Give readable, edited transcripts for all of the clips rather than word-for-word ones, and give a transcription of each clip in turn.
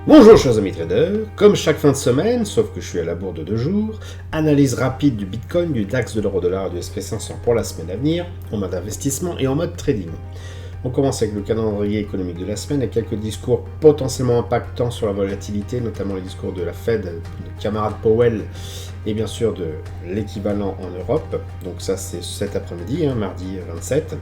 Bonjour chers amis traders, comme chaque fin de semaine, sauf que je suis à la bourre de 2 jours, analyse rapide du Bitcoin, du DAX, de l'euro-dollar et du SP500 pour la semaine à venir, en mode investissement et en mode trading. On commence avec le calendrier économique de la semaine et quelques discours potentiellement impactants sur la volatilité, notamment les discours de la Fed, de camarade Powell et bien sûr de l'équivalent en Europe. Donc ça c'est cet après-midi, mardi 27.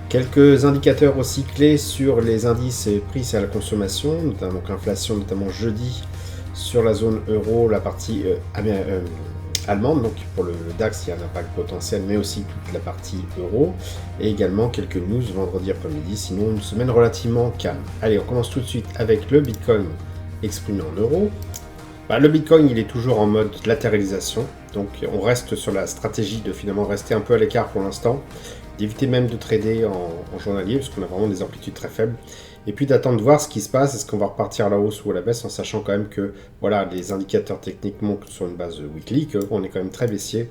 Quelques indicateurs aussi clés sur les indices et prix à la consommation, notamment l'inflation, notamment jeudi sur la zone euro, la partie allemande, donc pour le DAX il y a un impact potentiel, mais aussi toute la partie euro, et également quelques news vendredi après-midi, sinon une semaine relativement calme. Allez, on commence tout de suite avec le Bitcoin exprimé en euros. Le Bitcoin il est toujours en mode latéralisation, donc on reste sur la stratégie de finalement rester un peu à l'écart pour l'instant, d'éviter même de trader en journalier, parce qu'on a vraiment des amplitudes très faibles, et puis d'attendre de voir ce qui se passe, est-ce qu'on va repartir à la hausse ou à la baisse, en sachant quand même que voilà, les indicateurs techniques montrent sur une base weekly qu'on est quand même très baissier,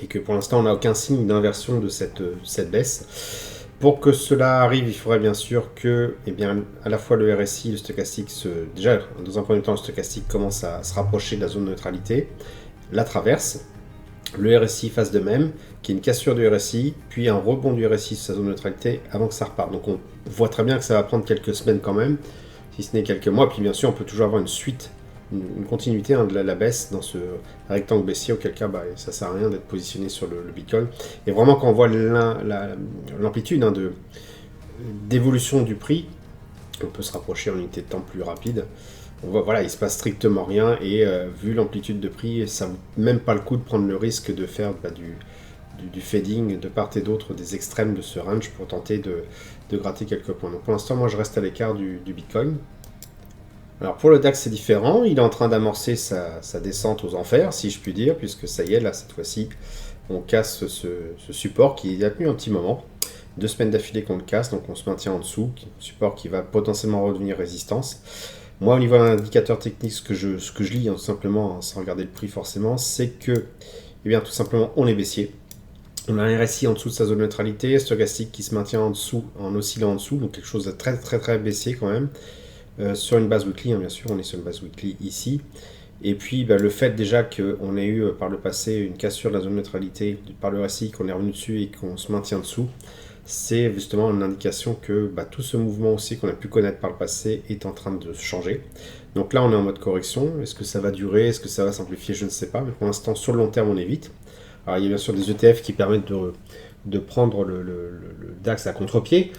et que pour l'instant on n'a aucun signe d'inversion de cette baisse. Pour que cela arrive, il faudrait bien sûr que, à la fois le RSI, le stochastique, déjà dans un premier temps le stochastique commence à se rapprocher de la zone de neutralité, la traverse, le RSI fasse de même, qu'il y ait une cassure du RSI, puis un rebond du RSI sur sa zone de neutralité avant que ça reparte. Donc on voit très bien que ça va prendre quelques semaines quand même, si ce n'est quelques mois, puis bien sûr on peut toujours avoir une suite, une continuité de la baisse dans ce rectangle baissier, auquel cas ça sert à rien d'être positionné sur le Bitcoin. Et vraiment quand on voit l'amplitude d'évolution du prix, on peut se rapprocher en unité de temps plus rapide. On voit, voilà, il se passe strictement rien et vu l'amplitude de prix, ça vaut même pas le coup de prendre le risque de faire du fading de part et d'autre des extrêmes de ce range pour tenter de gratter quelques points. Donc pour l'instant, moi je reste à l'écart du Bitcoin. Alors pour le DAX c'est différent, il est en train d'amorcer sa descente aux enfers, si je puis dire, puisque ça y est, là cette fois-ci, on casse ce support qui a tenu un petit moment. 2 semaines d'affilée qu'on le casse, donc on se maintient en dessous, support qui va potentiellement redevenir résistance. Moi, au niveau d'un indicateur technique, ce que je lis, tout simplement, sans regarder le prix forcément, c'est que, tout simplement, on est baissier. On a un RSI en dessous de sa zone de neutralité, stochastique qui se maintient en dessous, en oscillant en dessous, donc quelque chose de très très très baissier quand même. Sur une base weekly, bien sûr, on est sur une base weekly ici. Et puis le fait déjà qu'on ait eu par le passé une cassure de la zone de neutralité par le RSI, qu'on est revenu dessus et qu'on se maintient dessous, c'est justement une indication que tout ce mouvement aussi qu'on a pu connaître par le passé est en train de changer. Donc là on est en mode correction, est-ce que ça va durer, est-ce que ça va s'amplifier, je ne sais pas, mais pour l'instant sur le long terme on évite. Alors il y a bien sûr des ETF qui permettent de prendre le DAX à contre-pied.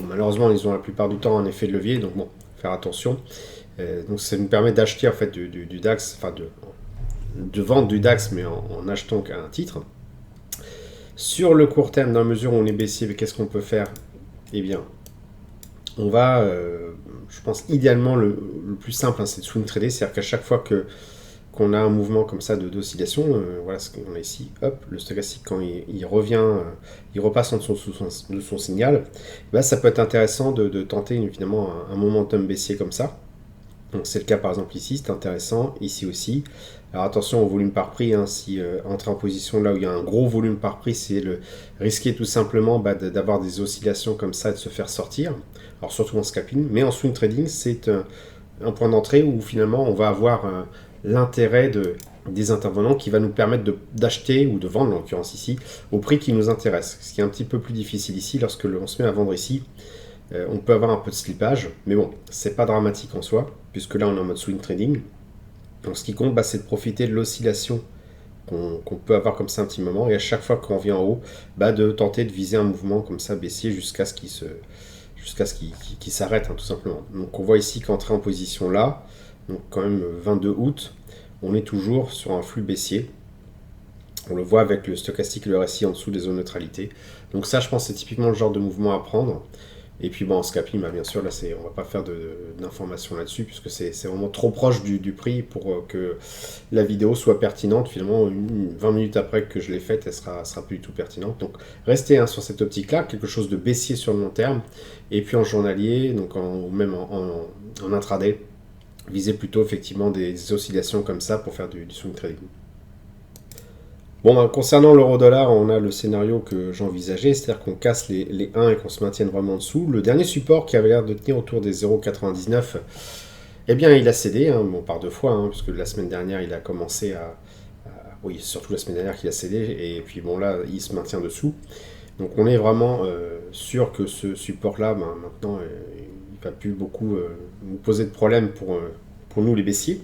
Malheureusement ils ont la plupart du temps un effet de levier, donc bon, faire attention. Donc ça nous permet d'acheter en fait du DAX, enfin de vendre du DAX mais en achetant un titre. Sur le court terme, dans la mesure où on est baissier, qu'est-ce qu'on peut faire? On va, je pense, idéalement, le plus simple, c'est de swing trader, c'est-à-dire qu'à chaque fois qu'on a un mouvement comme ça d'oscillation, voilà ce qu'on a ici, hop, le stochastique, quand il revient, il repasse en dessous de son signal, ça peut être intéressant de tenter évidemment un momentum baissier comme ça. Donc c'est le cas par exemple ici, c'est intéressant, ici aussi. Alors attention au volume par prix, si entrer en position là où il y a un gros volume par prix, c'est risquer tout simplement d'avoir des oscillations comme ça et de se faire sortir. Alors surtout en scalping, mais en swing trading, c'est un point d'entrée où finalement on va avoir l'intérêt des intervenants qui va nous permettre d'acheter ou de vendre, en l'occurrence ici, au prix qui nous intéresse. Ce qui est un petit peu plus difficile ici, lorsque on se met à vendre ici, on peut avoir un peu de slippage, mais bon, c'est pas dramatique en soi, puisque là on est en mode swing trading. Donc ce qui compte, c'est de profiter de l'oscillation qu'on peut avoir comme ça un petit moment, et à chaque fois qu'on vient en haut, de tenter de viser un mouvement comme ça baissier jusqu'à ce qu'il s'arrête, tout simplement. Donc on voit ici qu'entrer en position là, donc quand même 22 août, on est toujours sur un flux baissier. On le voit avec le stochastique et le RSI en dessous des zones de neutralité. Donc ça, je pense, c'est typiquement le genre de mouvement à prendre. Et puis en scalping, bien sûr, là, on va pas faire d'informations là-dessus, puisque c'est vraiment trop proche du prix pour que la vidéo soit pertinente. Finalement, 20 minutes après que je l'ai faite, elle sera plus du tout pertinente. Donc restez sur cette optique-là, quelque chose de baissier sur le long terme. Et puis en journalier, donc même en intraday, visez plutôt effectivement des oscillations comme ça pour faire du swing trading. Bon, ben, concernant l'euro-dollar, on a le scénario que j'envisageais, c'est-à-dire qu'on casse les 1 et qu'on se maintienne vraiment en dessous. Le dernier support qui avait l'air de tenir autour des 0,99, eh bien, il a cédé, hein, bon, par deux fois, hein, puisque la semaine dernière, il a commencé oui, surtout la semaine dernière qu'il a cédé, et puis bon, là, il se maintient dessous. Donc, on est vraiment sûr que ce support-là, ben, maintenant, il ne va plus beaucoup nous poser de problème pour nous, les baissiers.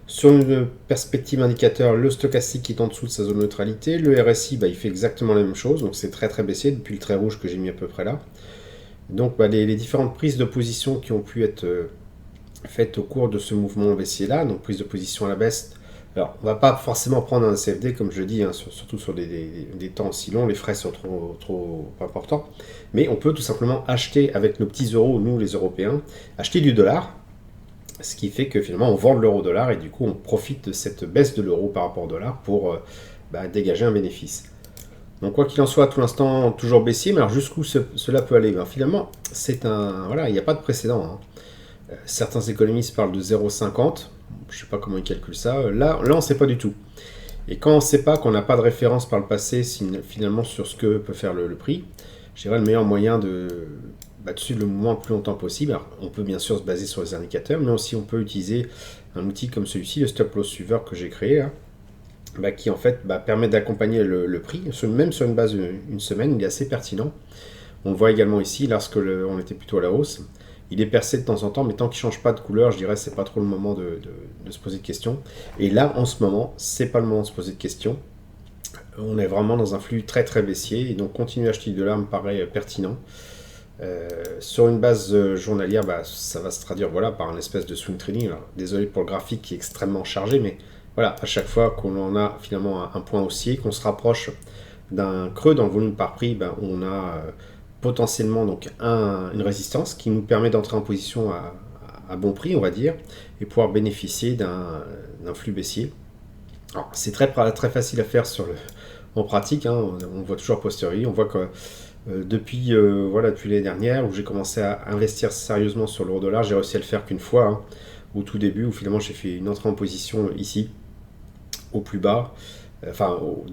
Sur une perspective indicateur, le stochastique est en dessous de sa zone de neutralité. Le RSI, bah, il fait exactement la même chose, donc c'est très très baissier depuis le trait rouge que j'ai mis à peu près là. Donc bah, les différentes prises de position qui ont pu être faites au cours de ce mouvement baissier là, donc prise de position à la baisse. Alors on ne va pas forcément prendre un CFD comme je dis, hein, surtout sur des temps aussi longs, les frais sont trop importants. Mais on peut tout simplement acheter avec nos petits euros, nous les Européens, acheter du dollar. Ce qui fait que finalement on vend de l'euro-dollar et du coup on profite de cette baisse de l'euro par rapport au dollar pour dégager un bénéfice. Donc quoi qu'il en soit, tout l'instant toujours baissier, mais alors jusqu'où cela peut aller? Ben, finalement, voilà, il n'y a pas de précédent. Hein. Certains économistes parlent de 0,50, je ne sais pas comment ils calculent ça. Là on ne sait pas du tout. Et quand on ne sait pas, qu'on n'a pas de référence par le passé finalement sur ce que peut faire le prix, je dirais le meilleur moyen de suivre le mouvement le plus longtemps possible. Alors, on peut bien sûr se baser sur les indicateurs, mais aussi on peut utiliser un outil comme celui-ci, le Stop Loss Suiveur que j'ai créé, là, qui en fait permet d'accompagner le prix, même sur une base d'une semaine, il est assez pertinent. On le voit également ici, lorsque on était plutôt à la hausse. Il est percé de temps en temps, mais tant qu'il ne change pas de couleur, je dirais que ce n'est pas trop le moment de se poser de questions. Et là, en ce moment, ce n'est pas le moment de se poser de questions. On est vraiment dans un flux très très baissier, et donc continuer à acheter du dollar me paraît pertinent. Sur une base journalière, ça va se traduire par un espèce de swing trading. Alors, désolé pour le graphique qui est extrêmement chargé, mais voilà, à chaque fois qu'on en a finalement un point haussier, qu'on se rapproche d'un creux dans le volume par prix, on a potentiellement donc une résistance qui nous permet d'entrer en position à bon prix, on va dire, et pouvoir bénéficier d'un flux baissier. Alors, c'est très facile à faire en pratique, hein, on voit toujours a posteriori, on voit que depuis l'année dernière où j'ai commencé à investir sérieusement sur l'euro-dollar, j'ai réussi à le faire qu'une fois, hein, au tout début, où finalement j'ai fait une entrée en position ici, au plus bas,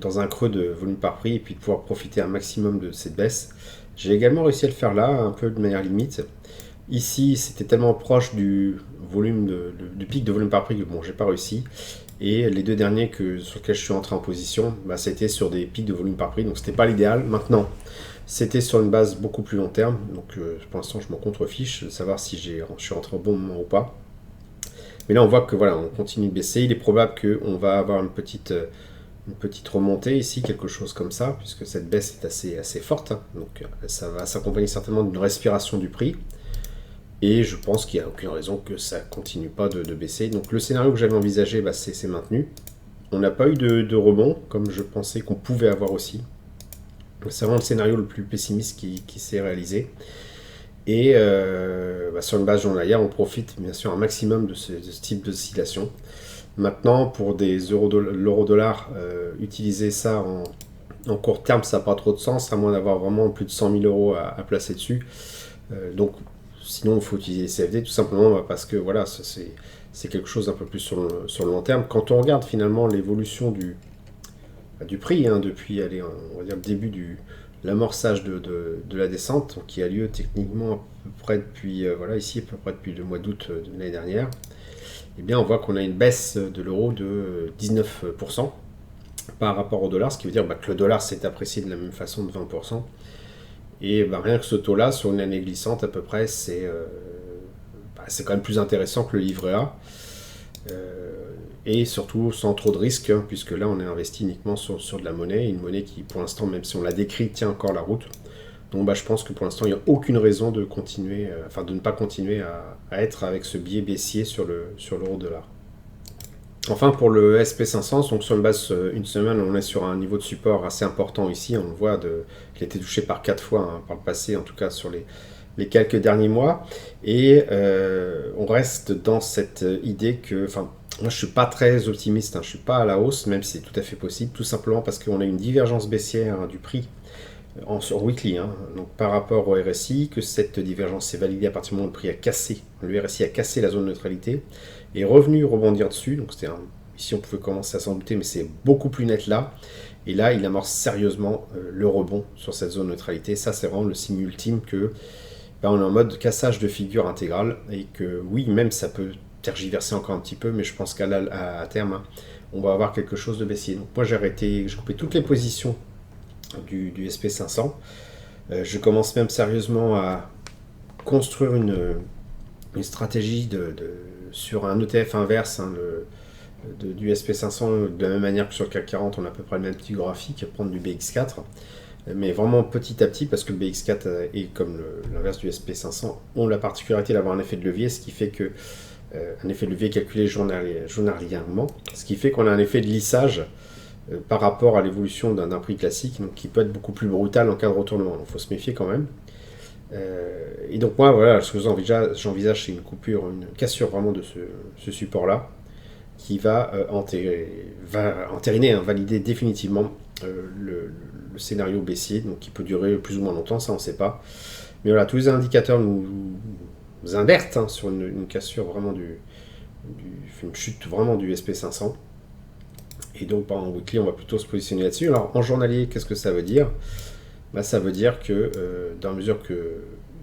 dans un creux de volume par prix, et puis de pouvoir profiter un maximum de cette baisse. J'ai également réussi à le faire là, un peu de manière limite. Ici, c'était tellement proche du pic de volume par prix que bon, j'ai pas réussi. Et les deux derniers sur lesquels je suis entré en position, c'était sur des pics de volume par prix, donc c'était pas l'idéal. Maintenant, c'était sur une base beaucoup plus long terme, donc pour l'instant je m'en contrefiche de savoir si je suis rentré au bon moment ou pas. Mais là on voit que voilà, on continue de baisser, il est probable qu'on va avoir une petite remontée ici, quelque chose comme ça, puisque cette baisse est assez forte, hein. Donc ça va s'accompagner certainement d'une respiration du prix. Et je pense qu'il n'y a aucune raison que ça ne continue pas de baisser. Donc le scénario que j'avais envisagé, c'est maintenu. On n'a pas eu de rebond, comme je pensais qu'on pouvait avoir aussi. C'est vraiment le scénario le plus pessimiste qui s'est réalisé. Et sur une base journalière, on profite bien sûr un maximum de ce type d'oscillation. Maintenant, pour l'euro-dollar, utiliser ça en court terme, ça n'a pas trop de sens, à moins d'avoir vraiment plus de 100 000 euros à placer dessus. Donc, sinon, il faut utiliser les CFD tout simplement parce que voilà, c'est quelque chose d'un peu plus sur le long terme. Quand on regarde finalement l'évolution du prix, hein, depuis on va dire, le début de l'amorçage de la descente, qui a lieu techniquement à peu près depuis, ici, à peu près depuis le mois d'août de l'année dernière, eh bien, on voit qu'on a une baisse de l'euro de 19% par rapport au dollar, ce qui veut dire que le dollar s'est apprécié de la même façon de 20%. Et rien que ce taux-là, sur une année glissante à peu près, c'est quand même plus intéressant que le livret A. Et surtout sans trop de risques, hein, puisque là on est investi uniquement sur de la monnaie, une monnaie qui pour l'instant, même si on l'a décrit, tient encore la route. Donc je pense que pour l'instant il n'y a aucune raison de ne pas continuer à être avec ce biais baissier sur l'euro-dollar. Enfin, pour le SP500, donc sur une base une semaine, on est sur un niveau de support assez important ici. On le voit qu'il a été touché par 4 fois, hein, par le passé, en tout cas sur les quelques derniers mois. Et on reste dans cette idée que... moi, je suis pas très optimiste, hein, je suis pas à la hausse, même si c'est tout à fait possible, tout simplement parce qu'on a une divergence baissière, hein, du prix sur weekly, hein, donc par rapport au RSI, que cette divergence s'est validée à partir du moment où le RSI a cassé la zone de neutralité, est revenu rebondir dessus, donc Ici, on pouvait commencer à s'en douter, mais c'est beaucoup plus net là. Et là, il amorce sérieusement le rebond sur cette zone neutralité. Ça, c'est vraiment le signe ultime que on est en mode cassage de figure intégrale. Et que oui, même ça peut tergiverser encore un petit peu, mais je pense qu'à terme, hein, on va avoir quelque chose de baissier. Donc moi, j'ai coupé toutes les positions du SP500. Je commence même sérieusement à construire une stratégie sur un ETF inverse, hein, du SP500, de la même manière que sur le CAC 40, on a à peu près le même petit graphique, prendre du BX4, mais vraiment petit à petit, parce que le BX4 est comme l'inverse du SP500, ont la particularité d'avoir un effet de levier, ce qui fait que un effet de levier calculé journalièrement, ce qui fait qu'on a un effet de lissage par rapport à l'évolution d'un prix classique, donc qui peut être beaucoup plus brutal en cas de retournement. Donc il faut se méfier quand même. Et donc moi, voilà, ce que j'envisage, c'est une cassure vraiment de ce support-là, qui va entériner, hein, valider définitivement le scénario baissier, donc qui peut durer plus ou moins longtemps, ça on ne sait pas. Mais voilà, tous les indicateurs nous alertent, hein, sur une cassure vraiment une chute vraiment du SP500. Et donc en weekly, on va plutôt se positionner là-dessus. Alors en journalier, qu'est-ce que ça veut dire ? Ça veut dire que dans la mesure que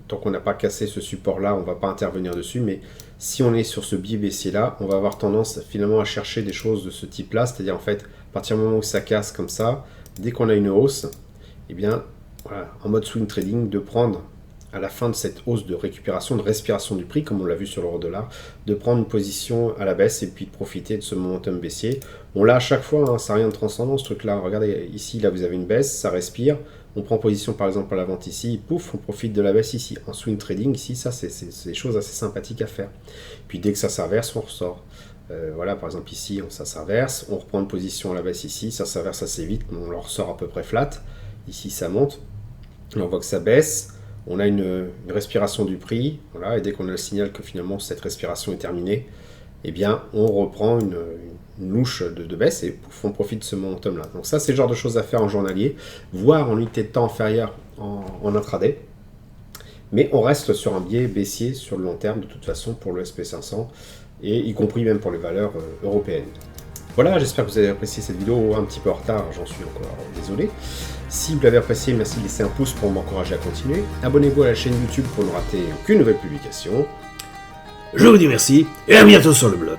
tant qu'on n'a pas cassé ce support-là, on ne va pas intervenir dessus, mais si on est sur ce biais baissier-là, on va avoir tendance finalement à chercher des choses de ce type-là, c'est-à-dire en fait, à partir du moment où ça casse comme ça, dès qu'on a une hausse, eh bien, voilà, en mode swing trading, de prendre à la fin de cette hausse de récupération, de respiration du prix, comme on l'a vu sur l'euro-dollar, de prendre une position à la baisse et puis de profiter de ce momentum baissier. On l'a à chaque fois, hein, ça n'a rien de transcendant ce truc-là. Regardez, ici, là, vous avez une baisse, ça respire. On prend position par exemple à la vente ici, pouf, on profite de la baisse ici. En swing trading, ici, ça, c'est des choses assez sympathiques à faire. Puis dès que ça s'inverse, on ressort. Voilà, par exemple ici, ça s'inverse, on reprend une position à la baisse ici, ça s'inverse assez vite, on le ressort à peu près flat. Ici, ça monte. Là, on voit que ça baisse. On a une respiration du prix, voilà, et dès qu'on a le signal que finalement cette respiration est terminée, eh bien, on reprend une louche de baisse et pouf, on profite de ce momentum-là. Donc ça, c'est le genre de choses à faire en journalier, voire en unité de temps inférieure en intraday. Mais on reste sur un biais baissier sur le long terme, de toute façon, pour le SP500, et y compris même pour les valeurs européennes. Voilà, j'espère que vous avez apprécié cette vidéo un petit peu en retard, j'en suis encore désolé. Si vous l'avez apprécié, merci de laisser un pouce pour m'encourager à continuer. Abonnez-vous à la chaîne YouTube pour ne rater aucune nouvelle publication. Je vous dis merci et à bientôt sur le blog.